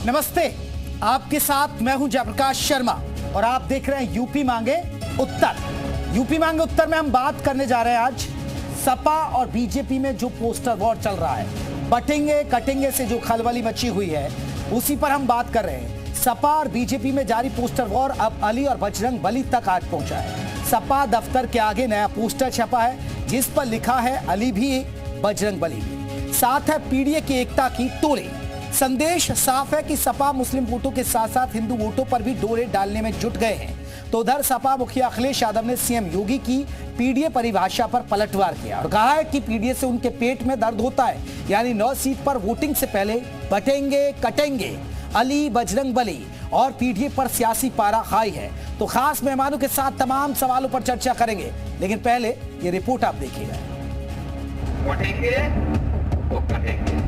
नमस्ते, आपके साथ मैं हूं जयप्रकाश शर्मा और आप देख रहे हैं यूपी मांगे उत्तर। यूपी मांगे उत्तर में हम बात करने जा रहे हैं आज सपा और बीजेपी में जो पोस्टर वॉर चल रहा है, बटेंगे कटेंगे से जो खलबली मची हुई है उसी पर हम बात कर रहे हैं। सपा और बीजेपी में जारी पोस्टर वॉर अब अली और बजरंग बली तक आज पहुंचा है। सपा दफ्तर के आगे नया पोस्टर छपा है जिस पर लिखा है अली भी बजरंग बली भी, साथ है पीडीए की एकता की टोली। संदेश साफ है कि सपा मुस्लिम वोटों के साथ साथ हिंदू वोटों पर भी डोरे डालने में जुट गए हैं। तो उधर सपा मुखिया अखिलेश यादव ने सीएम योगी की पीडीए परिभाषा पर पलटवार किया और कहा है कि पीडीए से उनके पेट में दर्द होता है, यानी 9 सीट पर वोटिंग से पहले बटेंगे कटेंगे अली बजरंग बली और पीडीए पर सियासी पारा हाई है। तो खास मेहमानों के साथ तमाम सवालों पर चर्चा करेंगे, लेकिन पहले ये रिपोर्ट आप देखिएगा। बटेंगे तो कटेंगे।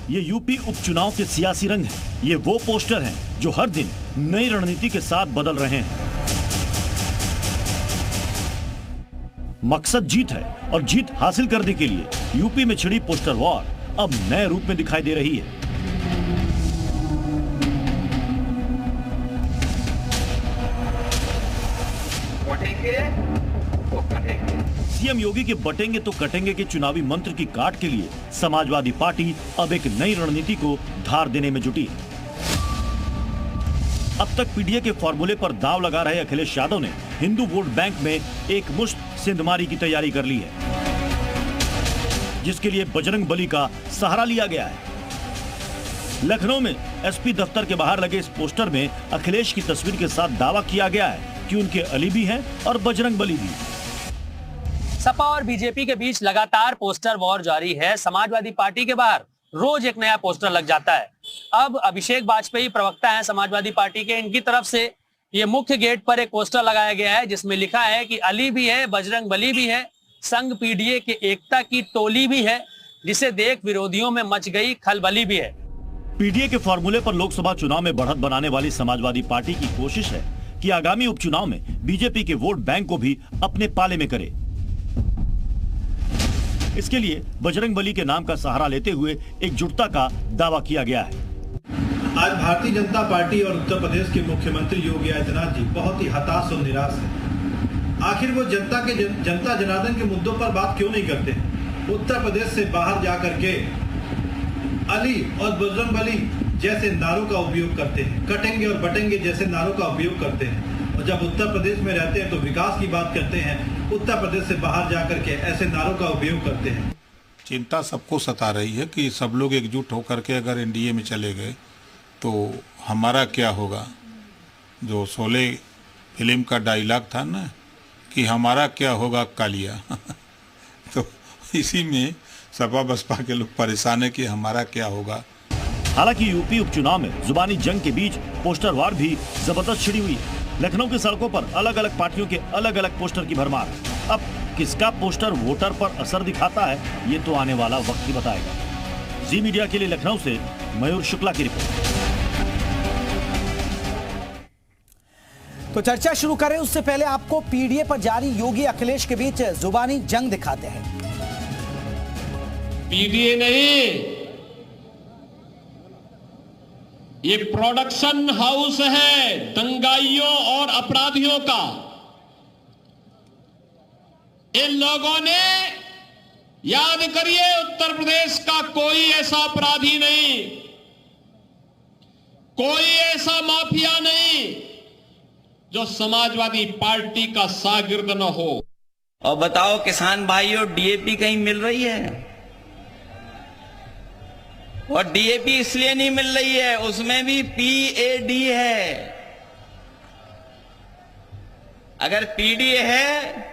ये यूपी उपचुनाव के सियासी रंग हैं। ये वो पोस्टर हैं जो हर दिन नई रणनीति के साथ बदल रहे हैं। मकसद जीत है और जीत हासिल करने के लिए यूपी में छिड़ी पोस्टर वॉर अब नए रूप में दिखाई दे रही है। सीएम योगी के बटेंगे तो कटेंगे के चुनावी मंत्र की काट के लिए समाजवादी पार्टी अब एक नई रणनीति को धार देने में जुटी है। अब तक पीडीए के फॉर्मूले पर दांव लगा रहे अखिलेश यादव ने हिंदू वोट बैंक में एक मुश्त सेंधमारी की तैयारी कर ली है, जिसके लिए बजरंग बली का सहारा लिया गया है। लखनऊ में एसपी दफ्तर के बाहर लगे इस पोस्टर में अखिलेश की तस्वीर के साथ दावा किया गया है कि उनके अली भी हैं और बजरंग बली भी। सपा और बीजेपी के बीच लगातार पोस्टर वॉर जारी है। समाजवादी पार्टी के बाहर रोज एक नया पोस्टर लग जाता है। अब अभिषेक वाजपेयी प्रवक्ता हैं समाजवादी पार्टी के, इनकी तरफ से ये मुख्य गेट पर एक पोस्टर लगाया गया है जिसमें लिखा है कि अली भी है बजरंग बली भी है, संघ पीडीए के एकता की टोली भी है, जिसे देख विरोधियों में मच गई खलबली भी है। पीडीए के फॉर्मूले पर लोकसभा चुनाव में बढ़त बनाने वाली समाजवादी पार्टी की कोशिश है कि आगामी उपचुनाव में बीजेपी के वोट बैंक को भी अपने पाले में करे। इसके लिए बजरंग बली के नाम का सहारा लेते हुए एकजुटता का दावा किया गया है। आज भारतीय जनता पार्टी और उत्तर प्रदेश के मुख्यमंत्री योगी आदित्यनाथ जी बहुत ही हताश और निराश हैं। आखिर वो जनता जनार्दन के मुद्दों पर बात क्यों नहीं करते? उत्तर प्रदेश से बाहर जाकर के अली और बजरंग बली जैसे नारों का उपयोग करते हैं, कटेंगे और बटेंगे जैसे नारों का उपयोग करते हैं, और जब उत्तर प्रदेश में रहते हैं तो विकास की बात करते हैं, उत्तर प्रदेश से बाहर जाकर के ऐसे नारों का उपयोग करते हैं। चिंता सबको सता रही है कि सब लोग एकजुट होकर के अगर एनडीए में चले गए तो हमारा क्या होगा। जो शोले फिल्म का डायलॉग था ना कि हमारा क्या होगा कालिया तो इसी में सपा बसपा के लोग परेशान है कि हमारा क्या होगा। हालांकि यूपी उपचुनाव में जुबानी जंग के बीच पोस्टर वार भी जबरदस्त छिड़ी हुई है। लखनऊ की सड़कों पर अलग अलग पार्टियों के अलग अलग पोस्टर की भरमार। अब किसका पोस्टर वोटर पर असर दिखाता है ये तो आने वाला वक्त ही बताएगा। जी मीडिया के लिए लखनऊ से मयूर शुक्ला की रिपोर्ट। तो चर्चा शुरू करें उससे पहले आपको पीडीए पर जारी योगी अखिलेश के बीच जुबानी जंग दिखाते हैं। पीडीए नहीं, ये प्रोडक्शन हाउस है दंगाइयों और अपराधियों का। इन लोगों ने, याद करिए, उत्तर प्रदेश का कोई ऐसा अपराधी नहीं, कोई ऐसा माफिया नहीं जो समाजवादी पार्टी का शागिर्द न हो। और बताओ किसान भाइयों, डीएपी कहीं मिल रही है? और डीएपी इसलिए नहीं मिल रही है, उसमें भी पीएडी है। अगर पीडीए है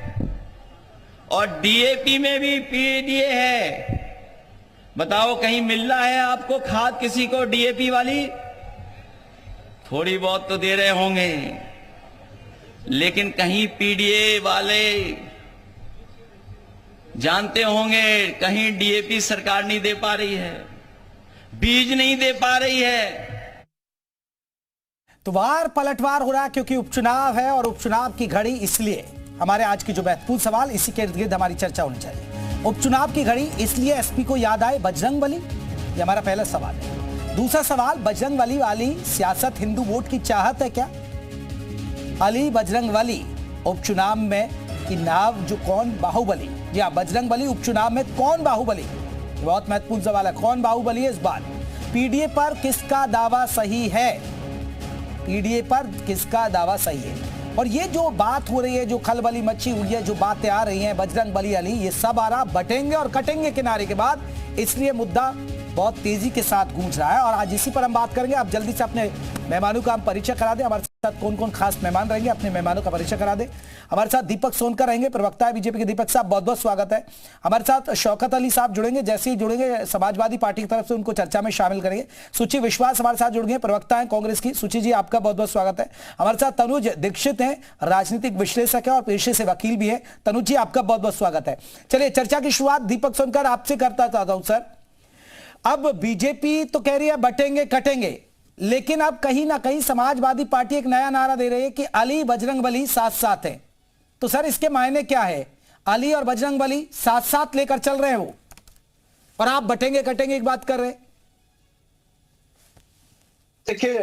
और डीएपी में भी पीडीए है, बताओ कहीं मिल रहा है आपको खाद किसी को डीएपी वाली? थोड़ी बहुत तो दे रहे होंगे, लेकिन कहीं पीडीए वाले जानते होंगे कहीं डीएपी सरकार नहीं दे पा रही है, बीज नहीं दे पा रही है। तो वार पलटवार हो रहा क्योंकि उपचुनाव है और उपचुनाव की घड़ी इसलिए हमारे आज के जो महत्वपूर्ण सवाल, इसी के इर्द गिर्द हमारी चर्चा होनी चाहिए। उपचुनाव की घड़ी इसलिए एसपी को याद आए बजरंगबली, ये हमारा पहला सवाल है। दूसरा सवाल, बजरंगबली वाली सियासत हिंदू वोट की चाहत है क्या? अली बजरंगबली उपचुनाव में की नाव जो कौन बाहुबली, या बजरंगबली उपचुनाव में कौन बाहुबली, बहुत महत्वपूर्ण सवाल है। कौन बाहुबली है इस बार? पीडीए पर किसका दावा सही है? पीडीए पर किसका दावा सही है? और ये जो बात हो रही है, जो खलबली मची हुई है, जो बातें आ रही हैं बजरंगबली अली, ये सब आ रहा बटेंगे और कटेंगे किनारे के बाद, इसलिए मुद्दा बहुत तेजी के साथ गूंज रहा है। और आज इसी पर हम बात करेंगे। आप जल्दी से अपने मेहमानों का हम परिचय करा दें। हमारे साथ कौन कौन खास मेहमान रहेंगे, अपने मेहमानों का परिचय करा दें। हमारे साथ दीपक सोनकर रहेंगे, प्रवक्ता है बीजेपी के। दीपक साहब बहुत बहुत स्वागत है। हमारे साथ शौकत अली साहब जुड़ेंगे, जैसे ही जुड़ेंगे समाजवादी पार्टी की तरफ से उनको चर्चा में शामिल करेंगे। सुचि विश्वास हमारे साथ जुड़ गए, प्रवक्ता है कांग्रेस की। सुचि जी आपका बहुत बहुत स्वागत है। हमारे साथ तनुज दीक्षित हैं, राजनीतिक विश्लेषक है और पेशे से वकील भी है। तनुज जी आपका बहुत बहुत स्वागत है। चलिए चर्चा की शुरुआत दीपक सोनकर आपसे करता चाहता हूं। सर, अब बीजेपी तो कह रही है बटेंगे कटेंगे, लेकिन अब कहीं ना कहीं समाजवादी पार्टी एक नया नारा दे रही है कि अली बजरंगबली साथ साथ है। तो सर इसके मायने क्या है? अली और बजरंगबली साथ साथ लेकर चल रहे हैं वो, और आप बटेंगे कटेंगे एक बात कर रहे हैं। देखिए,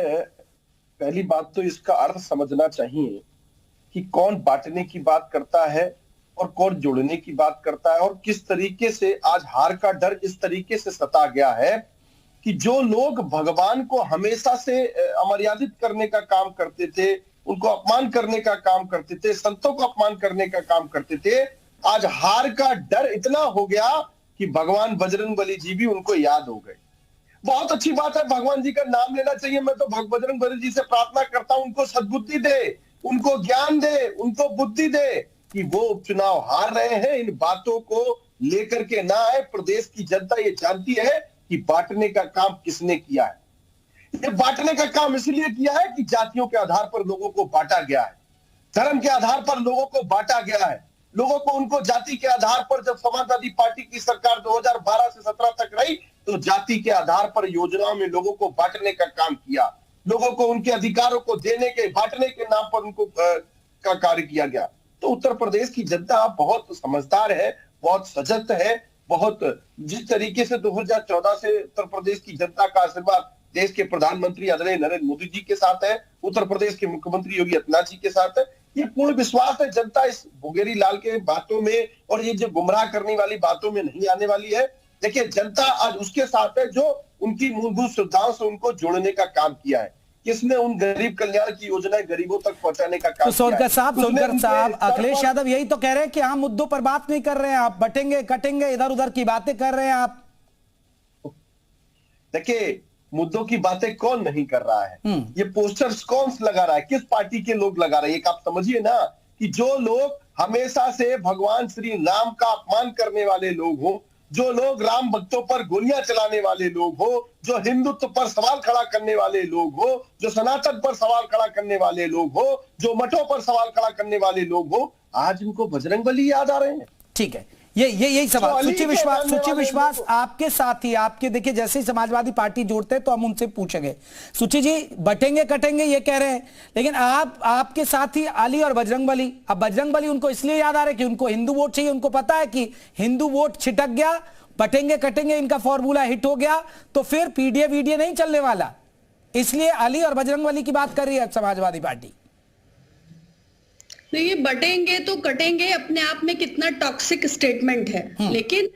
पहली बात तो इसका अर्थ समझना चाहिए कि कौन बांटने की बात करता है और कौन जोड़ने की बात करता है, और किस तरीके से आज हार का डर इस तरीके से सता गया है कि जो लोग भगवान को हमेशा से अमर्यादित करने का काम करते थे, उनको अपमान करने का काम करते थे, संतों को अपमान करने का काम करते थे, आज हार का डर इतना हो गया कि भगवान बजरंगबली जी भी उनको याद हो गए। बहुत अच्छी बात है, भगवान जी का नाम लेना चाहिए। मैं तो बजरंगबली जी से प्रार्थना करता हूं उनको सद्बुद्धि दे, उनको ज्ञान दे, उनको बुद्धि दे कि वो उपचुनाव हार रहे हैं, इन बातों को लेकर के ना आए। प्रदेश की जनता ये जानती है कि बांटने का काम किसने किया है। ये बांटने का काम इसलिए किया है कि जातियों के आधार पर लोगों को बांटा गया है, धर्म के आधार पर लोगों को बांटा गया है। लोगों को उनको जाति के आधार पर, जब समाजवादी पार्टी की सरकार 2012 से 17 तक रही, तो जाति के आधार पर योजनाओं में लोगों को बांटने का काम किया। लोगों को उनके अधिकारों को देने के, बांटने के नाम पर उनको का कार्य किया गया। तो उत्तर प्रदेश की जनता बहुत समझदार है, बहुत सजग है, बहुत जिस तरीके से 2014 से उत्तर प्रदेश की जनता का आशीर्वाद देश के प्रधानमंत्री आदरणीय नरेंद्र मोदी जी के साथ है, उत्तर प्रदेश के मुख्यमंत्री योगी आदित्यनाथ जी के साथ है, ये पूर्ण विश्वास है जनता इस भुगेरी लाल के बातों में और ये जो गुमराह करने वाली बातों में नहीं आने वाली है। देखिए, जनता आज उसके साथ है जो उनकी मूलभूत सुविधाओं से उनको जोड़ने का काम किया है, किसने उन गरीब कल्याण की योजनाएं गरीबों तक पहुंचाने का काम तो सोनकर साहब अखिलेश यादव यही तो कह रहे हैं कि हम मुद्दों पर बात नहीं कर रहे हैं, आप बटेंगे कटेंगे इधर उधर की बातें कर रहे हैं आप। देखिए, मुद्दों की बातें कौन नहीं कर रहा है, ये पोस्टर्स कौन लगा रहा है, किस पार्टी के लोग लगा रहे हैं। आप समझिए ना कि जो लोग हमेशा से भगवान श्री राम का अपमान करने वाले लोग हो, जो लोग राम भक्तों पर गोलियां चलाने वाले लोग हो, जो हिंदुत्व पर सवाल खड़ा करने वाले लोग हो, जो सनातन पर सवाल खड़ा करने वाले लोग हो, जो मठों पर सवाल खड़ा करने वाले लोग हो, आज उनको बजरंगबली याद आ रहे हैं। ठीक है, यही सवाल। सुचि विश्वास आपके साथ ही, आपके देखिए जैसे ही समाजवादी पार्टी जोड़ते हैं तो हम उनसे पूछेंगे। सुचि जी, बटेंगे कटेंगे ये कह रहे हैं, लेकिन आपके साथ ही अली और बजरंगबली, अब बजरंगबली उनको इसलिए याद आ रहे कि उनको हिंदू वोट चाहिए, उनको पता है कि हिंदू वोट छिटक गया, बटेंगे कटेंगे इनका फॉर्मूला हिट हो गया तो फिर पीडीए वीडीए नहीं चलने वाला, इसलिए अली और बजरंगबली की बात कर रही है समाजवादी पार्टी। ये बटेंगे तो कटेंगे अपने आप में कितना टॉक्सिक स्टेटमेंट है, लेकिन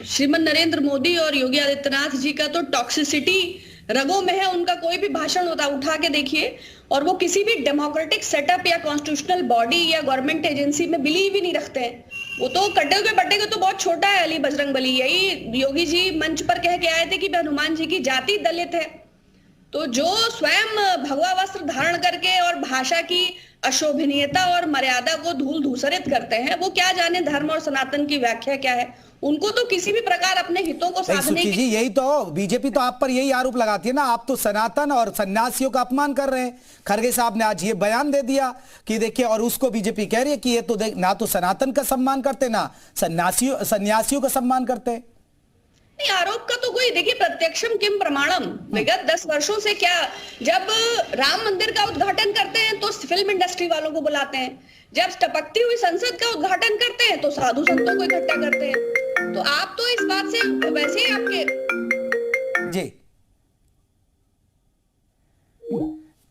श्रीमान नरेंद्र मोदी और योगी आदित्यनाथ जी का तो टॉक्सिसिटी रगों में है। उनका कोई भी भाषण होता उठा के देखिए, और वो किसी भी डेमोक्रेटिक सेटअप या कॉन्स्टिट्यूशनल बॉडी या गवर्नमेंट एजेंसी में बिलीव ही नहीं रखते हैं। वो तो कटेंगे बटेंगे तो बहुत छोटा है अली बजरंगबली। यही योगी जी मंच पर कह के आए थे कि हनुमान जी की जाति दलित है। तो जो स्वयं भगवा वस्त्र धारण करके और भाषा की अशोभनीयता और मर्यादा को धूल धूसरित करते हैं, वो क्या जाने धर्म और सनातन की व्याख्या क्या है। उनको तो किसी भी प्रकार अपने हितों को साधने की, यही तो बीजेपी तो आप पर यही आरोप लगाती है ना, आप तो सनातन और सन्यासियों का अपमान कर रहे हैं। खड़गे साहब ने आज ये बयान दे दिया कि देखिए, और उसको बीजेपी कह रही है कि ये तो ना तो सनातन का सम्मान करते ना सन्यासियों का सम्मान करते। आरोप का तो कोई देखिए, प्रत्यक्षम किम प्रमाणम। विगत 10 वर्षों से क्या, जब राम मंदिर का उद्घाटन करते हैं तो फिल्म इंडस्ट्री वालों को बुलाते हैं, जब टपकती हुई संसद का उद्घाटन करते हैं तो साधु संतों को इकट्ठा करते हैं। तो आप तो इस बात से वैसे ही आपके जी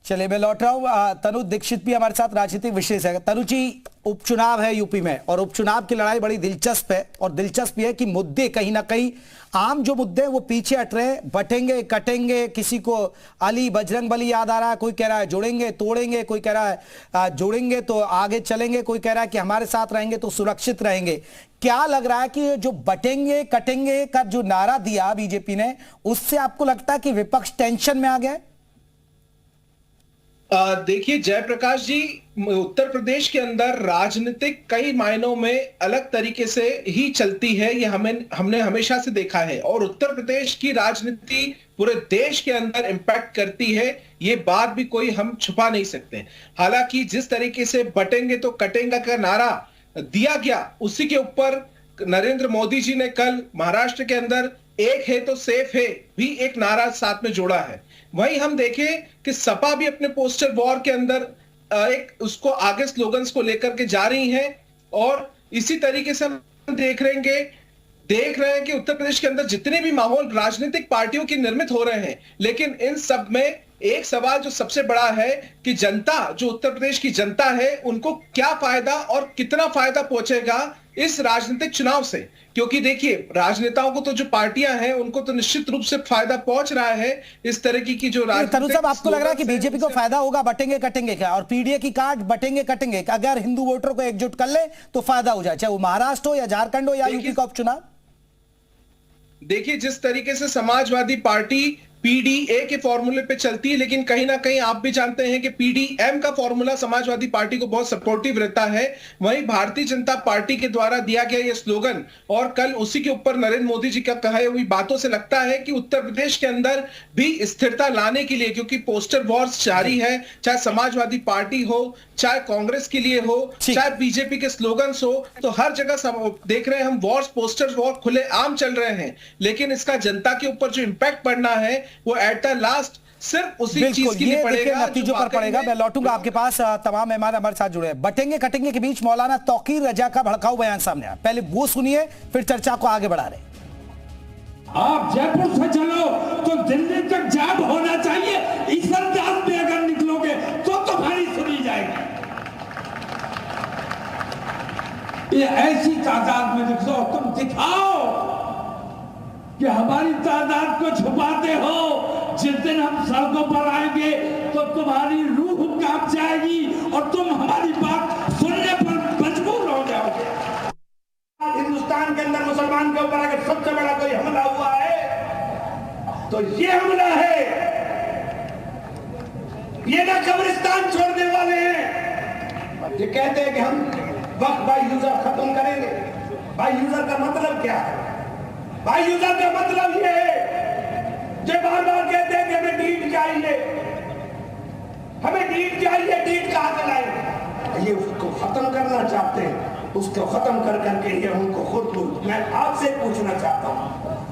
चलिए मैं लौट रहा हूं। तनु दीक्षित भी हमारे साथ राजनीतिक विशेष है। तनु जी, उपचुनाव है यूपी में और उपचुनाव की लड़ाई बड़ी दिलचस्प है और दिलचस्प है कि मुद्दे कहीं ना कहीं आम जो मुद्दे हैं वो पीछे हट रहे हैं, बटेंगे कटेंगे। किसी को अली बजरंग बली याद आ रहा है, कोई कह रहा है जोड़ेंगे तोड़ेंगे, कोई कह रहा है जोड़ेंगे तो आगे चलेंगे, कोई कह रहा है कि हमारे साथ रहेंगे तो सुरक्षित रहेंगे। क्या लग रहा है कि जो बटेंगे कटेंगे का जो नारा दिया बीजेपी ने, उससे आपको लगता है कि विपक्ष टेंशन में आ गया है? देखिए जयप्रकाश जी, उत्तर प्रदेश के अंदर राजनीतिक कई मायनों में अलग तरीके से ही चलती है, ये हमने हमेशा से देखा है। और उत्तर प्रदेश की राजनीति पूरे देश के अंदर इंपैक्ट करती है, ये बात भी कोई हम छुपा नहीं सकते। हालांकि जिस तरीके से बटेंगे तो कटेंगे का नारा दिया गया, उसी के ऊपर नरेंद्र मोदी जी ने कल महाराष्ट्र के अंदर एक है तो सेफ है भी एक नारा साथ में जोड़ा है। वहीं हम देखें कि सपा भी अपने पोस्टर वॉर के अंदर एक उसको आगे स्लोगन्स को लेकर के जा रही है। और इसी तरीके से हम देख रहे हैं कि उत्तर प्रदेश के अंदर जितने भी माहौल राजनीतिक पार्टियों की निर्मित हो रहे हैं, लेकिन इन सब में एक सवाल जो सबसे बड़ा है कि जनता, जो उत्तर प्रदेश की जनता है, उनको क्या फायदा और कितना फायदा पहुंचेगा इस राजनीतिक चुनाव से। क्योंकि देखिए राजनेताओं को तो जो पार्टियां हैं उनको तो निश्चित रूप से फायदा पहुंच रहा है इस तरह की जो तनु साहब, आपको लग रहा है कि बीजेपी को फायदा होगा बटेंगे कटेंगे का, और पीडीए की कार्ड बटेंगे कटेंगे, अगर हिंदू वोटर को एकजुट कर ले तो फायदा हो जाए, चाहे वो महाराष्ट्र हो या झारखंड हो या यूपी का उपचुनाव? देखिए जिस तरीके से समाजवादी पार्टी पीडीए के फॉर्मूले पे चलती है, लेकिन कहीं ना कहीं आप भी जानते हैं कि पीडीएम का फॉर्मूला समाजवादी पार्टी को बहुत सपोर्टिव रहता है। वहीं भारतीय जनता पार्टी के द्वारा दिया गया ये स्लोगन और कल उसी के ऊपर नरेंद्र मोदी जी का कहे हुई बातों से लगता है कि उत्तर प्रदेश के अंदर भी स्थिरता लाने के लिए, क्योंकि पोस्टर वॉर्स जारी है, चाहे समाजवादी पार्टी हो, चाहे कांग्रेस के लिए हो, चाहे बीजेपी के स्लोगन्स हो, तो हर जगह देख रहे हैं हम वॉर्स, पोस्टर वॉर खुले आम चल रहे हैं। लेकिन इसका जनता के ऊपर जो इंपैक्ट पड़ना है वो एट द लास्ट सिर्फ उसी चीज के लिए पड़ेगा, नतीजों पर पड़ेगा। मैं लौटूंगा आपके पास, तमाम मेहमान हमारे साथ जुड़े हैं। बटेंगे कटेंगे के बीच मौलाना तौकीर रजा का भड़काऊ बयान सामने आया, पहले वो सुनिए फिर चर्चा को आगे बढ़ा रहे। आप जयपुर से चलो तो दिल्ली तक जाम होना चाहिए, इस अंदाज में अगर निकलोगे तो तुम्हारी सुनी जाएगी। ये ऐसी तादाद में निकलो, तुम दिखाओ कि हमारी तादाद को छुपाते हो। जिस दिन हम सड़कों पर आएंगे तो तुम्हारी रूह कांप जाएगी और तुम हमारी बात सुनने पर मजबूर हो जाओगे। हिंदुस्तान के अंदर मुसलमान के ऊपर अगर सबसे बड़ा कोई हमला हुआ है तो ये हमला है, ये ना कब्रिस्तान छोड़ने वाले हैं। ये कहते हैं कि हम वक्त बाय यूजर खत्म करेंगे। बाय यूजर का मतलब क्या है? बाय यूजर का मतलब ये है जो बार बार कहते हैं कि हमें डीड चाहिए, हमें डीड चाहिए, डीड कहां से लाएंगे? ये उसको खत्म करना चाहते हैं, उसको खत्म कर करके ये उनको खुद। मैं आपसे पूछना चाहता हूं,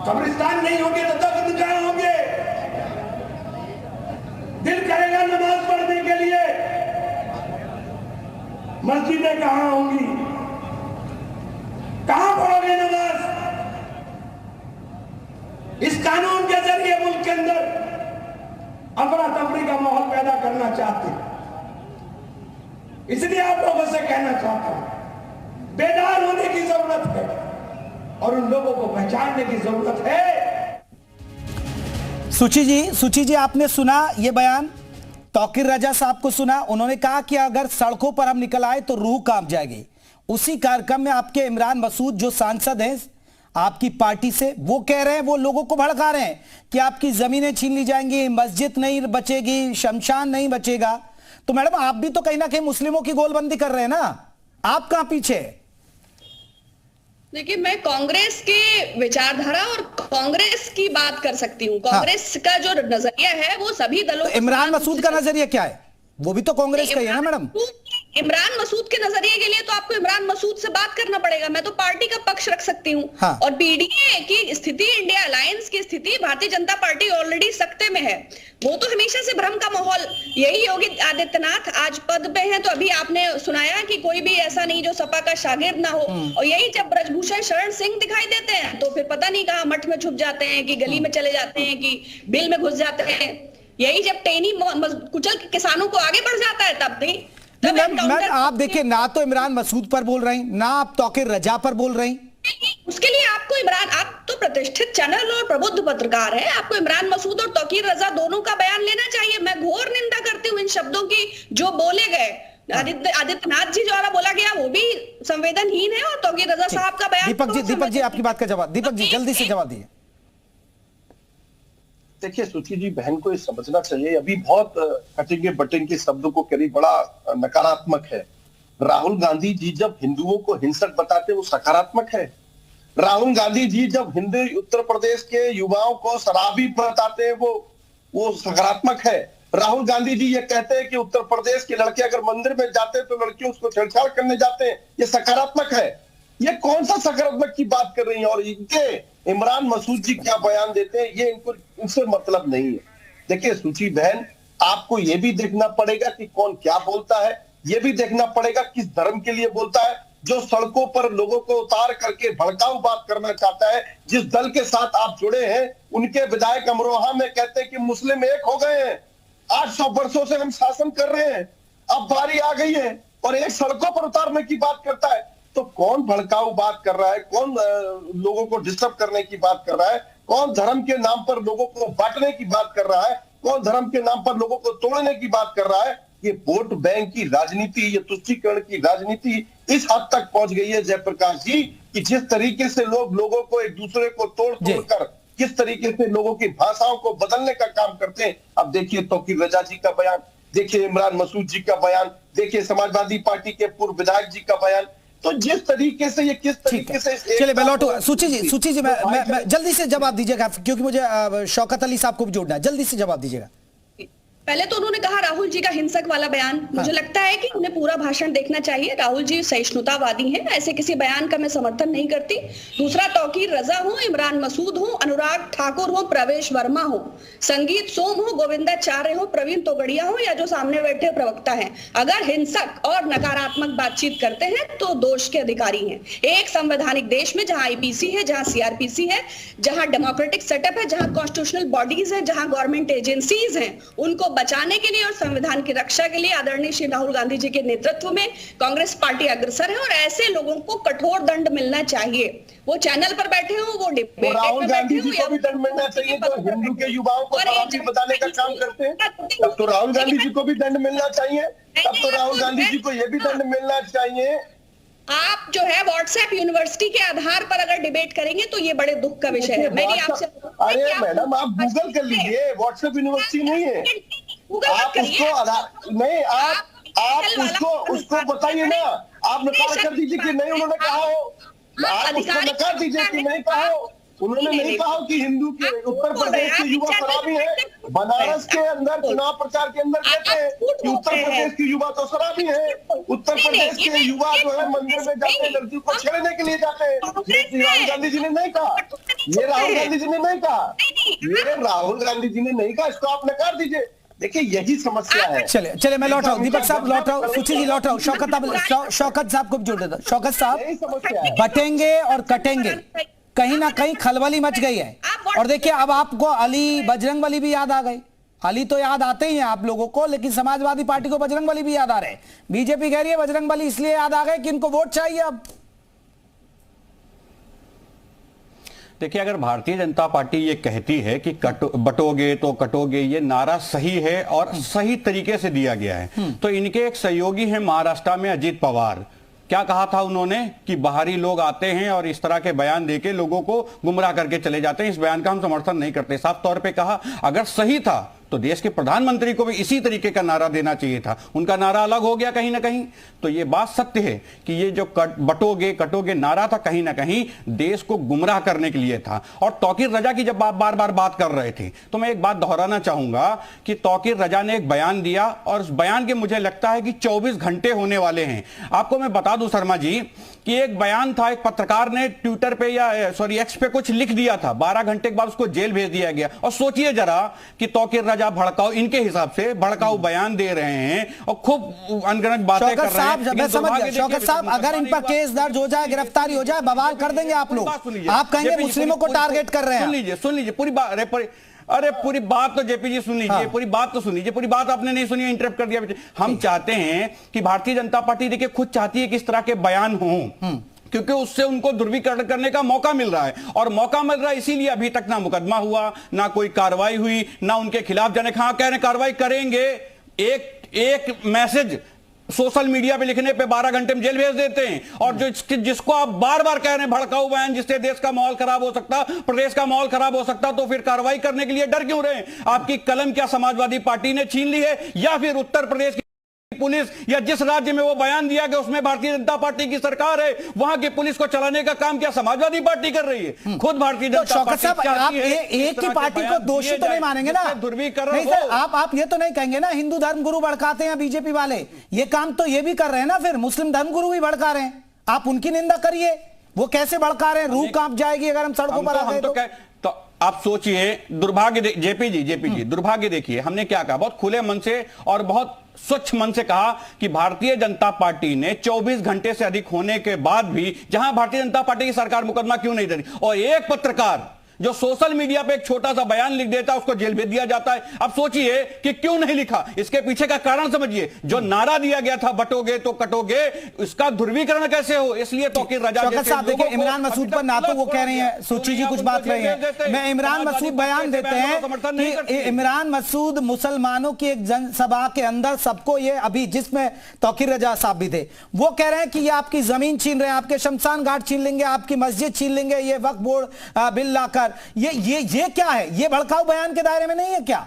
कब्रिस्तान नहीं होंगे तो तख्त कहां होंगे? दिल करेगा नमाज पढ़ने के लिए, मस्जिदें कहां होंगी? कहां पढ़ोगे नमाज? इस कानून के जरिए मुल्क के अंदर अफरा तफरी का माहौल पैदा करना चाहते हैं। इसलिए आप लोगों से कहना चाहता हूं, बेदार होने की जरूरत है और उन लोगों को पहचानने की जरूरत है। सुची जी आपने सुना ये बयान, तौकीर रजा साहब को सुना, उन्होंने कहा कि अगर सड़कों पर हम निकल आए तो रूह कांप जाएगी। उसी कार्यक्रम में आपके इमरान मसूद जो सांसद हैं आपकी पार्टी से, वो कह रहे हैं, वो लोगों को भड़का रहे हैं कि आपकी जमीनें छीन ली जाएंगी, मस्जिद नहीं बचेगी, शमशान नहीं बचेगा। तो मैडम आप भी तो कहीं ना कहीं मुस्लिमों की गोलबंदी कर रहे हैं ना, आप कहां पीछे? देखिए मैं कांग्रेस के विचारधारा और कांग्रेस की बात कर सकती हूँ। कांग्रेस का जो नजरिया है वो सभी दलों। तो इमरान मसूद का नजरिया क्या है? वो भी तो कांग्रेस का ही है ना मैडम? इमरान मसूद के नजरिए के लिए तो आपको इमरान मसूद से बात करना पड़ेगा। मैं तो पार्टी का पक्ष रख सकती हूँ। हाँ। और पीडीए की स्थिति, इंडिया अलायंस की स्थिति, भारतीय जनता पार्टी ऑलरेडी सकते में है। वो तो हमेशा से भ्रम का माहौल, यही योगी आदित्यनाथ आज पद पे हैं तो अभी आपने सुनाया कि कोई भी ऐसा नहीं जो सपा का शागिर्द ना हो, और यही जब ब्रजभूषण शरण सिंह दिखाई देते हैं तो फिर पता नहीं कहाँ मठ में छुप जाते हैं, कि गली में चले जाते हैं, कि बिल में घुस जाते हैं। यही जब टेनी कुचल के किसानों को आगे बढ़ जाता है तब नहीं। मैम आप देखिए, ना तो इमरान मसूद पर बोल रही, ना आप तौकीर रजा पर बोल रही। उसके लिए आपको इमरान, आप तो प्रतिष्ठित चैनल और प्रबुद्ध पत्रकार है, आपको इमरान मसूद और तौकीर रजा दोनों का बयान लेना चाहिए। मैं घोर निंदा करती हूँ इन शब्दों की जो बोले गए। आदित्यनाथ जी द्वारा बोला गया वो भी संवेदनहीन है, और तौकीर रजा साहब का बयान। दीपक जी आपकी बात का जवाब, दीपक जी जल्दी से जवाब दिए। देखिए सुची जी, बहन को ये समझना चाहिए, अभी बहुत कटेंगे बटेंगे शब्दों को करीब बड़ा नकारात्मक है। राहुल गांधी जी जब हिंदुओं को हिंसक बताते वो सकारात्मक है। राहुल गांधी जी जब हिंदू उत्तर प्रदेश के युवाओं को शराबी बताते हैं वो सकारात्मक है। राहुल गांधी जी ये कहते हैं कि उत्तर प्रदेश के लड़के अगर मंदिर में जाते हैं तो लड़कियों उसको छेड़छाड़ करने जाते हैं, ये सकारात्मक है। ये कौन सा सकारात्मक की बात कर रही है? और इनके इमरान मसूद जी क्या बयान देते हैं ये इनसे मतलब नहीं है। देखिए सुची बहन, आपको ये भी देखना पड़ेगा कि कौन क्या बोलता है, ये भी देखना पड़ेगा किस धर्म के लिए बोलता है। जो सड़कों पर लोगों को उतार करके भड़काऊ बात करना चाहता है, जिस दल के साथ आप जुड़े हैं, उनके विधायक अमरोहा में कहते हैं कि मुस्लिम एक हो गए हैं, 800 वर्षों से हम शासन कर रहे हैं, अब बारी आ गई है, और एक सड़कों पर उतारने की बात करता है। तो कौन भड़काऊ बात कर रहा है, कौन लोगों को डिस्टर्ब करने की बात कर रहा है, कौन धर्म के नाम पर लोगों को बांटने की बात कर रहा है, कौन धर्म के नाम पर लोगों को तोड़ने की बात कर रहा है? ये वोट बैंक की राजनीति, ये तुष्टीकरण की राजनीति इस हद तक पहुंच गई है जयप्रकाश जी, कि जिस तरीके से लोगों को एक दूसरे को तोड़ कर किस तरीके से लोगों की भाषाओं को बदलने का काम करते हैं। अब देखिए तौकीर रजा जी का बयान, देखिए इमरान मसूद जी का बयान, देखिए समाजवादी पार्टी के पूर्व विधायक जी का बयान। तो जिस तरीके से ये किस तरीके से, चलिए मैं लौटू। सूची जी मैं जल्दी से जवाब दीजिएगा, क्योंकि मुझे शौकत अली साहब को भी जोड़ना है, जल्दी से जवाब दीजिएगा। पहले तो उन्होंने कहा राहुल जी का हिंसक वाला बयान, मुझे लगता है कि उन्हें पूरा भाषण देखना चाहिए। राहुल जी सहिष्णुतावादी हैं, ऐसे किसी बयान का मैं समर्थन नहीं करती। दूसरा, तौकीर रजा हो, इमरान मसूद हो, अनुराग ठाकुर हो, प्रवेश वर्मा हो, संगीत सोम हो, गोविंदाचार्य हो, प्रवीण तोगड़िया हो, या जो सामने बैठे प्रवक्ता हैं, अगर हिंसक और नकारात्मक बातचीत करते हैं तो दोष के अधिकारी हैं। एक संवैधानिक देश में जहां आईपीसी है, जहां सीआरपीसी है, जहां डेमोक्रेटिक सेटअप है, जहां कॉन्स्टिट्यूशनल बॉडीज है, जहां गवर्नमेंट एजेंसीज हैं, उनको बचाने के लिए और संविधान की रक्षा के लिए आदरणीय श्री राहुल गांधी जी के नेतृत्व में कांग्रेस पार्टी अग्रसर है, और ऐसे लोगों को कठोर दंड मिलना चाहिए। वो चैनल पर बैठे हो, वो डिबेट राहुल में गांधी बैठे जी को भी दंड मिलना चाहिए जो हिंदू के युवाओं को शराबी बताने का काम करते हैं। तब तो राहुल गांधी जी को भी दंड मिलना चाहिए, तब तो राहुल गांधी जी को यह भी दंड मिलना चाहिए। आप जो है व्हाट्सएप यूनिवर्सिटी के आधार पर अगर डिबेट करेंगे तो ये बड़े दुख का विषय है। मेरी आपसे, अरे मैडम आप गूगल कर लीजिए, व्हाट्सएप यूनिवर्सिटी नहीं है, आप उसको आधार नहीं, आप उसको बताइए ना, आप नकार कर दीजिए कि नहीं उन्होंने कहा हो, आप उसको नकार दीजिए कि नहीं कहा हो। उन्होंने नहीं कहा कि हिंदू के उत्तर प्रदेश के युवा शराबी है। बनारस के अंदर चुनाव प्रचार के अंदर कहते हैं कि उत्तर प्रदेश के युवा तो शराबी है, उत्तर प्रदेश के युवा जो है मंदिर में जाते हैं, लड़कियों को छेड़ने के लिए जाते हैं। ये राहुल गांधी जी ने नहीं कहा, ये राहुल गांधी जी ने नहीं कहा, ये राहुल गांधी जी ने नहीं कहा, इसको आप नकार दीजिए। देखिए यही समस्या है। चले मैं लौट रहा हूँ, दीपक साहब लौट रहा हूँ, सुची जी लौट रहा हूँ, शौकत साहब को भी जोड़ देता हूँ। शौकत साहब, बटेंगे और कटेंगे, कहीं ना कहीं खलबली मच गई है। और देखिए अब आपको अली बजरंगबली भी याद आ गए। अली तो याद आते ही हैं आप लोगों को, लेकिन समाजवादी पार्टी को बजरंगबली भी याद आ रहे हैं। बीजेपी कह रही है बजरंगबली इसलिए याद आ गए कि इनको वोट चाहिए। अब देखिए, अगर भारतीय जनता पार्टी ये कहती है कि बटोगे तो कटोगे, ये नारा सही है और सही तरीके से दिया गया है, तो इनके एक सहयोगी हैं महाराष्ट्र में अजीत पवार। क्या कहा था उन्होंने कि बाहरी लोग आते हैं और इस तरह के बयान देके लोगों को गुमराह करके चले जाते हैं। इस बयान का हम समर्थन नहीं करते। साफ तौर पे कहा, अगर सही था तो देश के प्रधानमंत्री को भी इसी तरीके का नारा देना चाहिए था। उनका नारा अलग हो गया कहीं ना कहीं। तो ये बात सत्य है कि ये जो बटोगे कटोगे नारा था, कहीं ना कहीं देश को गुमराह करने के लिए था। और तौकीर रजा की जब आप बार बार बात कर रहे थे, तो मैं एक बात दोहराना चाहूंगा कि तौकीर रजा ने एक बयान दिया, और उस बयान के मुझे लगता है कि 24 घंटे होने वाले हैं। आपको मैं बता दूं शर्मा जी कि एक बयान था, एक पत्रकार ने ट्विटर पे या एक्स पे कुछ लिख दिया था, 12 घंटे के बाद उसको जेल भेज दिया गया। और सोचिए जरा कि तौकीर रजा भड़काऊ, इनके हिसाब से भड़काऊ बयान दे रहे हैं और खूब अनगनत बातें कर रहे हैं। शौकत साहब, अगर इन पर केस दर्ज हो जाए, गिरफ्तारी हो जाए, बवाल कर देंगे आप लोग। आप कहेंगे मुस्लिमों को टारगेट कर रहे हैं। सुन लीजिए पूरी बात। अरे पूरी बात तो जेपी जी सुन लीजिए। हाँ। पूरी बात तो सुन लीजिए। पूरी बात आपने नहीं सुनी, इंटरप्ट कर दिया। हम चाहते हैं कि भारतीय जनता पार्टी देखिए खुद चाहती है कि इस तरह के बयान हों, क्योंकि उससे उनको ध्रुवीकरण करने का मौका मिल रहा है। और मौका मिल रहा है इसीलिए अभी तक ना मुकदमा हुआ, ना कोई कार्रवाई हुई, ना उनके खिलाफ जाने कहा कह रहे कार्रवाई करेंगे। एक मैसेज सोशल मीडिया पे लिखने पे 12 घंटे में जेल भेज देते हैं। और जिसको आप बार बार कह रहे हैं भड़काऊ बयान, जिससे देश का माहौल खराब हो सकता, प्रदेश का माहौल खराब हो सकता, तो फिर कार्रवाई करने के लिए डर क्यों रहे? आपकी कलम क्या समाजवादी पार्टी ने छीन ली है, या फिर उत्तर प्रदेश की पुलिस या जिस राज्य में वो बयान दिया गया उसमें भारतीय जनता पार्टी की सरकार है, वहां की पुलिस को चलाने का काम क्या समाजवादी पार्टी कर रही है? खुद भारतीय जनता पार्टी। आप एक ही पार्टी को दोषी तो नहीं मानेंगे ना? ध्रुवीकरण आप ये तो नहीं कहेंगे ना हिंदू धर्मगुरु भड़काते हैं बीजेपी वाले, ये काम तो ये भी कर रहे हैं ना, फिर मुस्लिम धर्मगुरु भी भड़का रहे हैं। आप उनकी निंदा करिए, वो कैसे भड़का रहे हैं, रूह कांप जाएगी अगर हम सड़कों पर आ गए तो आप सोचिए। दुर्भाग्य जेपी जी दुर्भाग्य देखिए, हमने क्या कहा, बहुत खुले मन से और बहुत स्वच्छ मन से कहा कि भारतीय जनता पार्टी ने 24 घंटे से अधिक होने के बाद भी, जहां भारतीय जनता पार्टी की सरकार मुकदमा क्यों नहीं दे रही, और एक पत्रकार जो सोशल मीडिया पे एक छोटा सा बयान लिख देता है उसको जेल भेज दिया जाता है। अब सोचिए कि क्यों नहीं लिखा, इसके पीछे का कारण समझिए। जो नारा दिया गया था बटोगे तो कटोगे, इसका ध्रुवीकरण कैसे हो, इसलिए तौकीर रजा साहब देखिए इमरान मसूद पर ना तो वो कह रहे हैं, सुची जी कुछ बात रही है, मैं इमरान मसूद बयान देते हैं कि इमरान मसूद मुसलमानों की एक जनसभा के अंदर सबको, ये अभी जिसमें तौकीर रजा साहब भी थे, वो कह रहे हैं कि ये आपकी जमीन छीन रहे हैं, आपके शमशान घाट छीन लेंगे, आपकी मस्जिद छीन लेंगे, ये वक्फ बोर्ड बिल लाकर। ये क्या है? ये भड़काऊ बयान के दायरे में नहीं है क्या?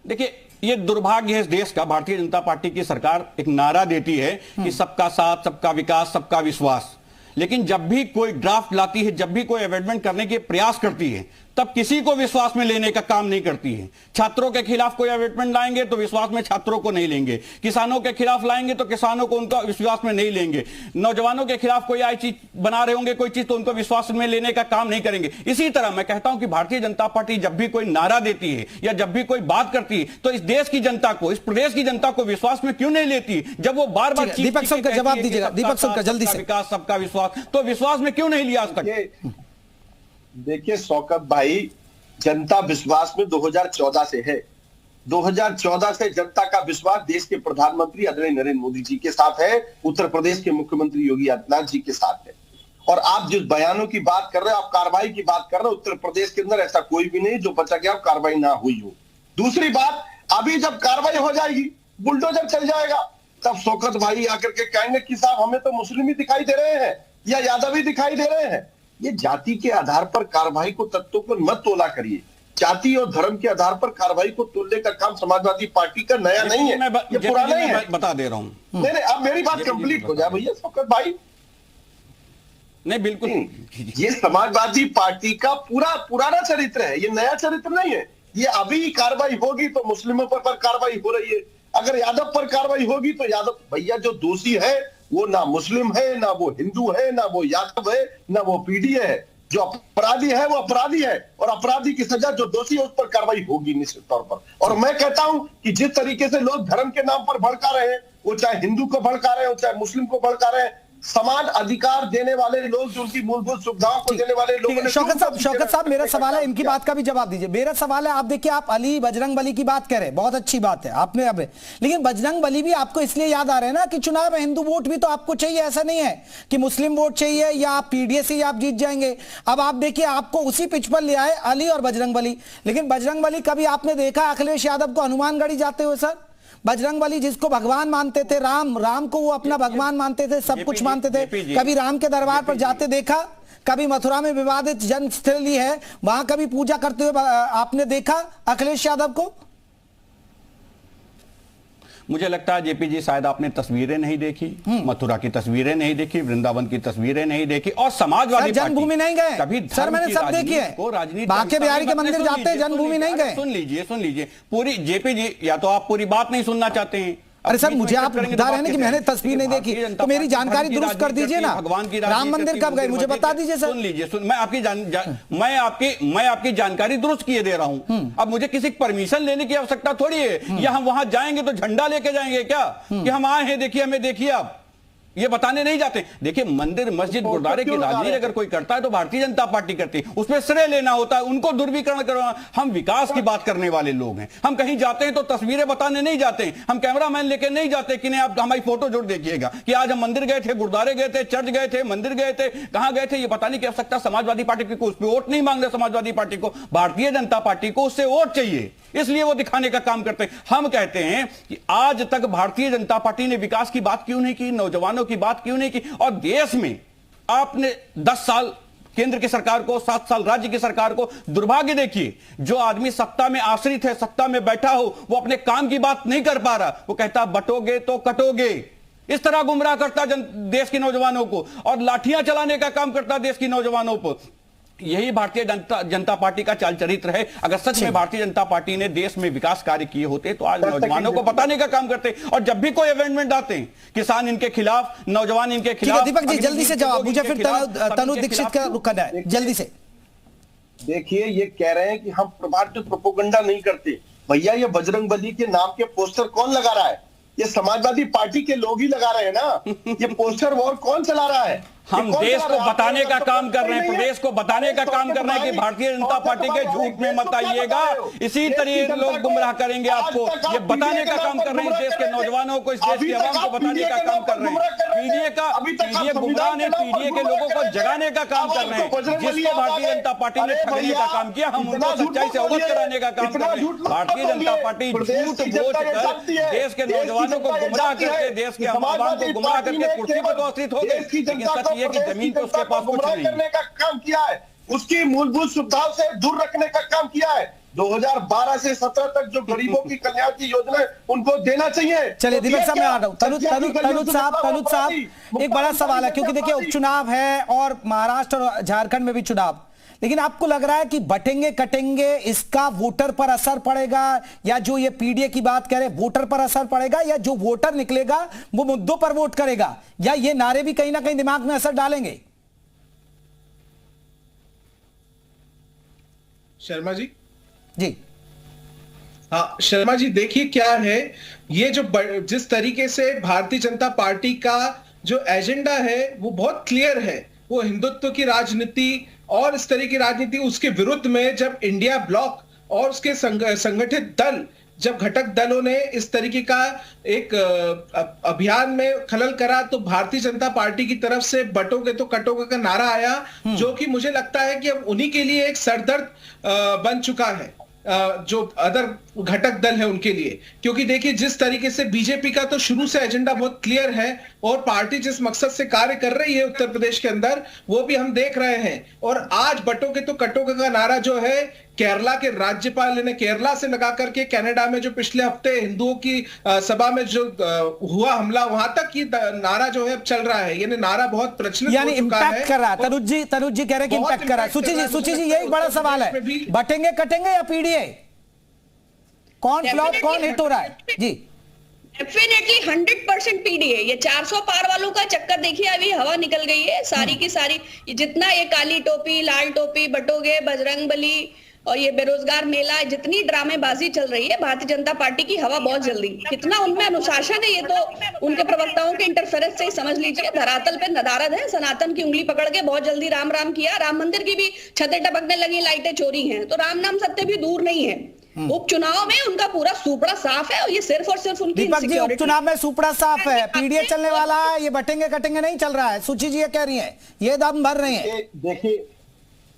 देखिए ये दुर्भाग्य है इस देश का। भारतीय जनता पार्टी की सरकार एक नारा देती है कि सबका साथ, सबका विकास, सबका विश्वास, लेकिन जब भी कोई ड्राफ्ट लाती है, जब भी कोई अमेंडमेंट करने के प्रयास करती है, तब किसी को विश्वास में लेने का काम नहीं करती है। छात्रों के खिलाफ कोई अमेंडमेंट लाएंगे तो विश्वास में छात्रों को नहीं लेंगे, किसानों के खिलाफ लाएंगे तो किसानों को उनका विश्वास में नहीं लेंगे, नौजवानों के खिलाफ कोई आई चीज बना रहे होंगे कोई चीज तो उनको विश्वास में लेने का काम नहीं करेंगे। इसी तरह मैं कहता हूं कि भारतीय जनता पार्टी जब भी कोई नारा देती है या जब भी कोई बात करती है तो इस देश की जनता को, इस प्रदेश की जनता को विश्वास में क्यों नहीं लेती? जब वो बार बार दीपक सर का जवाब दीजिएगा, दीपक सर का जल्दी से, विकास सबका विश्वास, तो विश्वास में क्यों नहीं लिया आज तक? देखिए शौकत भाई, जनता विश्वास में 2014 से है। 2014 से जनता का विश्वास देश के प्रधानमंत्री आदरणीय नरेंद्र मोदी जी के साथ है, उत्तर प्रदेश के मुख्यमंत्री योगी आदित्यनाथ जी के साथ है। और आप जिस बयानों की बात कर रहे हो, आप कार्रवाई की बात कर रहे हो, उत्तर प्रदेश के अंदर ऐसा कोई भी नहीं जो बचा गया कार्रवाई ना हुई हो। दूसरी बात, अभी जब कार्रवाई हो जाएगी, बुलडोजर चल जाएगा, तब शौकत भाई आकर के कहेंगे कि साहब हमें तो मुस्लिम ही दिखाई दे रहे हैं या यादव ही दिखाई दे रहे हैं। ये जाति के आधार पर कार्रवाई को, तत्वों को मत तोला करिए। जाति और धर्म के आधार पर कार्रवाई को तोलने का काम समाजवादी पार्टी का नया नहीं है, ये पुराना ही है। बता दे रहा हूं। नहीं, अब मेरी बात कंप्लीट हो जाए भैया शौकत भाई। नहीं बिल्कुल, ये समाजवादी पार्टी का पुराना चरित्र है, ये नया चरित्र नहीं है। ये अभी कार्रवाई होगी तो मुस्लिमों पर कार्रवाई हो रही है, अगर यादव पर कार्रवाई होगी तो यादव। भैया जो दोषी है वो ना मुस्लिम है, ना वो हिंदू है, ना वो यादव है, ना वो पीडीए है। जो अपराधी है वो अपराधी है, और अपराधी की सजा, जो दोषी है उस पर कार्रवाई होगी निश्चित तौर पर। और मैं कहता हूं कि जिस तरीके से लोग धर्म के नाम पर भड़का रहे हैं, वो चाहे हिंदू को भड़का रहे हैं, चाहे मुस्लिम को भड़का रहे हैं, समान अधिकार देने वाले लोग, जो उनकी मूलभूत सुविधाओं को देने वाले लोग। शौकत साहब मेरा सवाल है, इनकी बात का भी जवाब दीजिए। मेरा सवाल है, आप देखिए आप अली बजरंगबली की बात करें, बहुत अच्छी बात है आपने अब, लेकिन बजरंगबली भी आपको इसलिए याद आ रहे हैं ना कि चुनाव में हिंदू वोट भी तो आपको चाहिए, ऐसा नहीं है कि मुस्लिम वोट चाहिए या आप पीडीए से आप जीत जाएंगे। अब आप देखिए आपको उसी पिच पर ले आए अली और बजरंगबली, लेकिन बजरंगबली कभी आपने देखा अखिलेश यादव को हनुमानगढ़ी जाते हुए? सर बजरंगबली जिसको भगवान मानते थे, राम को वो अपना भगवान मानते थे, सब कुछ मानते थे, कभी राम के दरबार पर जाते देखा? कभी मथुरा में विवादित जन्मस्थली है, वहां कभी पूजा करते हुए आपने देखा अखिलेश यादव को? मुझे लगता है जेपी जी शायद आपने तस्वीरें नहीं देखी, मथुरा की तस्वीरें नहीं देखी, वृंदावन की तस्वीरें नहीं देखी, और समाजवादी जन्मभूमि नहीं गए कभी सर, मैंने सब देखी है। बांके बिहारी के मंदिर जाते हैं, जन्मभूमि नहीं गए। सुन लीजिए पूरी, जेपी जी या तो आप पूरी बात नहीं सुनना चाहते हैं। अरे सर, मुझे आप बता रहे हैं कि मैंने तस्वीर नहीं देखी, तो मेरी जानकारी दुरुस्त कर दीजिए ना। भगवान की राम मंदिर कब गए मुझे बता दीजिए सर। सुन लीजिए, मैं आपकी जानकारी दुरुस्त किए दे रहा हूं। अब मुझे किसी परमिशन लेने की आवश्यकता थोड़ी है, या हम वहां जाएंगे तो झंडा लेके जाएंगे क्या कि हम आए हैं, देखिए हमें देखिए आप, ये बताने नहीं जाते। देखिए मंदिर मस्जिद गुरुद्वारे की राजनीति अगर कोई करता है तो भारतीय जनता पार्टी करती है, उसमें श्रेय लेना होता है, उनको दुर्वीकरण करना। हम विकास की बात करने वाले लोग हैं, हम कहीं जाते हैं तो तस्वीरें बताने नहीं जाते हैं, हम कैमरामैन लेके नहीं जाते कि नहीं आप हमारी फोटो जोड़ देखिएगा कि आज हम मंदिर गए थे, गुरुद्वारे गए थे, चर्च गए थे, मंदिर गए थे, कहां गए थे, ये बताने की आवश्यकता समाजवादी पार्टी को। उस पर वोट नहीं मांग रहे समाजवादी पार्टी को, भारतीय जनता पार्टी को उससे वोट चाहिए, इसलिए वो दिखाने का काम करते हैं। हम कहते हैं कि आज तक भारतीय जनता पार्टी ने विकास की बात क्यों नहीं की, नौजवानों की बात क्यों नहीं की, और देश में आपने 10 साल केंद्र की सरकार को, 7 साल राज्य की सरकार को, दुर्भाग्य देखिए, जो आदमी सत्ता में आश्रित है, सत्ता में बैठा हो, वो अपने काम की बात नहीं कर पा रहा, वो कहता बटोगे तो कटोगे, इस तरह गुमराह करता देश के नौजवानों को, और लाठियां चलाने का काम करता देश की नौजवानों पर। यही भारतीय जनता पार्टी का चाल चरित्र है। अगर सच में भारतीय जनता पार्टी ने देश में विकास कार्य किए होते तो आज नौजवानों को बताने का काम करते, और जब भी कोई अमेंडमेंट आते हैं, किसान इनके खिलाफ, नौजवान इनके खिलाफ। दीपक जी जल्दी से जवाब, मुझे फिर तनु दीक्षित का रुख करना है, जल्दी से। देखिए ये कह रहे हैं कि हम प्रोपेगेंडा नहीं करते, भैया ये बजरंगबली के नाम के पोस्टर कौन लगा रहा है? ये समाजवादी पार्टी के लोग ही लगा रहे हैं ना। ये पोस्टर वॉर कौन चला रहा है? हम देश को बताने का काम कर रहे हैं, प्रदेश को बताने का काम कर रहे हैं कि भारतीय जनता पार्टी के झूठ में मत आइएगा, इसी तरीके लोग गुमराह करेंगे आपको। ये बताने का काम कर रहे हैं, देश के नौजवानों को, इस देश की आवाम को बताने का काम कर रहे हैं। पीडीए गुमराह ने पीडीए के लोगों को जगाने का काम कर रहे हैं, जिसको भारतीय जनता पार्टी ने ठगने का काम किया, हम उनको सच्चाई से अवगत कराने का काम कर रहे हैं। भारतीय जनता पार्टी झूठ बोल कर देश के नौजवानों को गुमराह करके, देश के आवाम को गुमराह करके कुर्सी पर आश्रित हो गए, लेकिन सच ये कि जमीन को उसके पास कुछ नहीं करने का काम किया है, उसकी मूलभूत सुविधाओं से दूर रखने का काम किया है। 2012 से 17 तक जो गरीबों की कल्याण की योजना है उनको देना चाहिए। चलिए दीपक साहब मैं आ रहा हूं, तनुज साहब एक बड़ा सवाल है, क्योंकि देखिए उपचुनाव है और महाराष्ट्र और झारखंड में भी चुनाव, लेकिन आपको लग रहा है कि बटेंगे कटेंगे इसका वोटर पर असर पड़ेगा, या जो ये पीडीए की बात कह रहे वोटर पर असर पड़ेगा, या जो वोटर निकलेगा वो मुद्दों पर वोट करेगा, या ये नारे भी कहीं ना कहीं दिमाग में असर डालेंगे? शर्मा जी जी। हाँ शर्मा जी, देखिए क्या है, ये जो जिस तरीके से भारतीय जनता पार्टी का जो एजेंडा है वो बहुत क्लियर है, वो हिंदुत्व की राजनीति और इस तरह की राजनीति, उसके विरुद्ध में जब इंडिया ब्लॉक और उसके संगठित दल, जब घटक दलों ने इस तरीके का एक अभियान में खलल करा, तो भारतीय जनता पार्टी की तरफ से बटोगे तो कटोगे का नारा आया, जो कि मुझे लगता है कि अब उन्हीं के लिए एक सरदर्द बन चुका है, जो अदर घटक दल है उनके लिए। क्योंकि देखिए जिस तरीके से बीजेपी का तो शुरू से एजेंडा बहुत क्लियर है, और पार्टी जिस मकसद से कार्य कर रही है उत्तर प्रदेश के अंदर, वो भी हम देख रहे हैं। और आज बटोगे तो कटोगे का नारा जो है, केरला के राज्यपाल ने केरला से लगा करके कनाडा में जो पिछले हफ्ते हिंदुओं की सभा में जो हुआ हमला, वहां तक ये नारा जो है चल रहा है, यानी नारा बहुत प्रचलित यानी इम्पैक्ट कर रहा है। तनुज जी कह रहे हैं कि इम्पैक्ट कर रहा है। सुची जी ये एक बड़ा सवाल है, बटेंगे कटेंगे या पीडीए, कौन फ्लॉप कौन हिट हो रहा है? जी डेफिनेटली 100% पीडीए। ये 400 पार वालों का चक्कर देखिए, अभी हवा निकल गई है सारी की सारी। जितना ये काली टोपी, लाल टोपी, बटोगे, बजरंगबली और ये बेरोजगार मेला, जितनी ड्रामेबाजी चल रही है, भारतीय जनता पार्टी की हवा बहुत जल्दी, कितना उनमें अनुशासन है ये तो उनके प्रवक्ताओं के इंटरफेरेंस से ही समझ लीजिए। धरातल पे नदारद है, सनातन की उंगली पकड़ के बहुत जल्दी राम राम किया, राम मंदिर की भी छतें टपकने लगी, लाइटें चोरी हैं, तो राम नाम सत्य भी दूर नहीं है। उपचुनाव में उनका पूरा सुपड़ा साफ है, और ये सिर्फ और सिर्फ उनकी दीपक जी उपचुनाव में सुपड़ा साफ है, पीडीए चलने वाला है, ये बटेंगे कटेंगे नहीं चल रहा है। सुची जी ये कह रही है, ये दम भर रही है।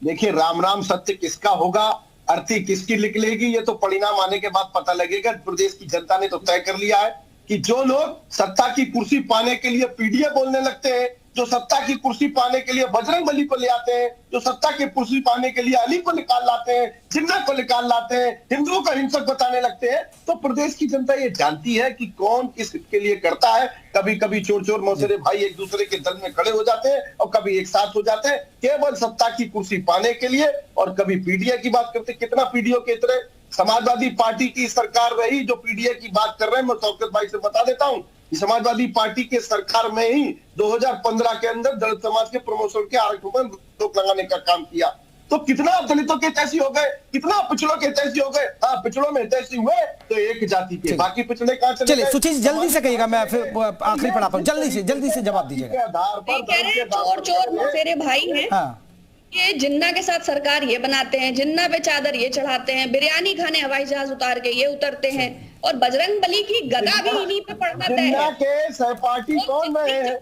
देखिए राम राम सत्य किसका होगा, अर्थी किसकी निकलेगी, ये तो परिणाम आने के बाद पता लगेगा। प्रदेश की जनता ने तो तय कर लिया है कि जो लोग सत्ता की कुर्सी पाने के लिए पीडीए बोलने लगते हैं, जो सत्ता की कुर्सी पाने के लिए बजरंग बली को ले आते हैं, जो सत्ता की कुर्सी पाने के लिए अली को निकाल लाते हैं, जिन्ना को निकाल लाते हैं, हिंदुओं को हिंसक बताने लगते हैं, तो प्रदेश की जनता ये जानती है कि कौन किस के लिए करता है। कभी कभी चोर चोर मौसेरे भाई एक दूसरे के दल में खड़े हो जाते हैं और कभी एक साथ हो जाते हैं केवल सत्ता की कुर्सी पाने के लिए, और कभी पीडीए की बात करते। कितना पीडीओ के तरह समाजवादी पार्टी की सरकार रही जो पीडीए की बात कर रहे हैं। मैं शौकत भाई से बता देता हूं, समाजवादी पार्टी के सरकार में ही 2015 के अंदर दलित समाज के प्रमोशन के आरक्षण पर रोक लगाने का काम किया। तो कितना दलितों के तैसी हो गए, कितना पिछड़ों के तैसी हो गए। हाँ, पिछड़ों में तैसी हुए तो एक जाति के, बाकी पिछड़े कहां चले गए? चलिए सुचीज जल्दी से कहिएगा, मैं फिर आखिरी पढ़ा पाऊं, जल्दी से जवाब दीजिएगा। आधार पर चोर चोर मौसेरे भाई हैं। हाँ, ये जिन्ना के साथ सरकार ये बनाते हैं, जिन्ना पे चादर ये चढ़ाते हैं, बिरयानी खाने हवाई जहाज उतार के ये उतरते हैं, और बजरंग बली की गदा भी इन्हीं पे पड़ना तय जिन्ना है। के सहपाठी कौन रहे हैं,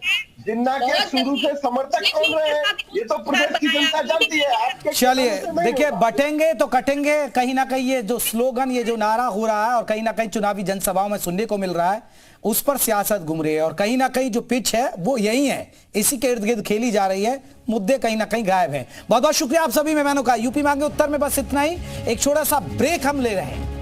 जिन्ना के शुरू से समर्थक कौन रहे हैं, ये तो प्रदेश की जनता जानती है। आपके चलिए देखिए, बटेंगे तो कटेंगे, कहीं ना कहीं ये जो स्लोगन, ये जो नारा हो रहा है और कहीं ना कहीं चुनावी जनसभाओं में सुनने को मिल रहा है, उस पर सियासत घूम रही है और कहीं ना कहीं जो पिच है वो यही है, इसी के इर्द गिर्द खेली जा रही है, मुद्दे कहीं ना कहीं गायब हैं। बहुत बहुत शुक्रिया आप सभी मेहमानों का। यूपी मांगे उत्तर में बस इतना ही, एक छोटा सा ब्रेक हम ले रहे हैं।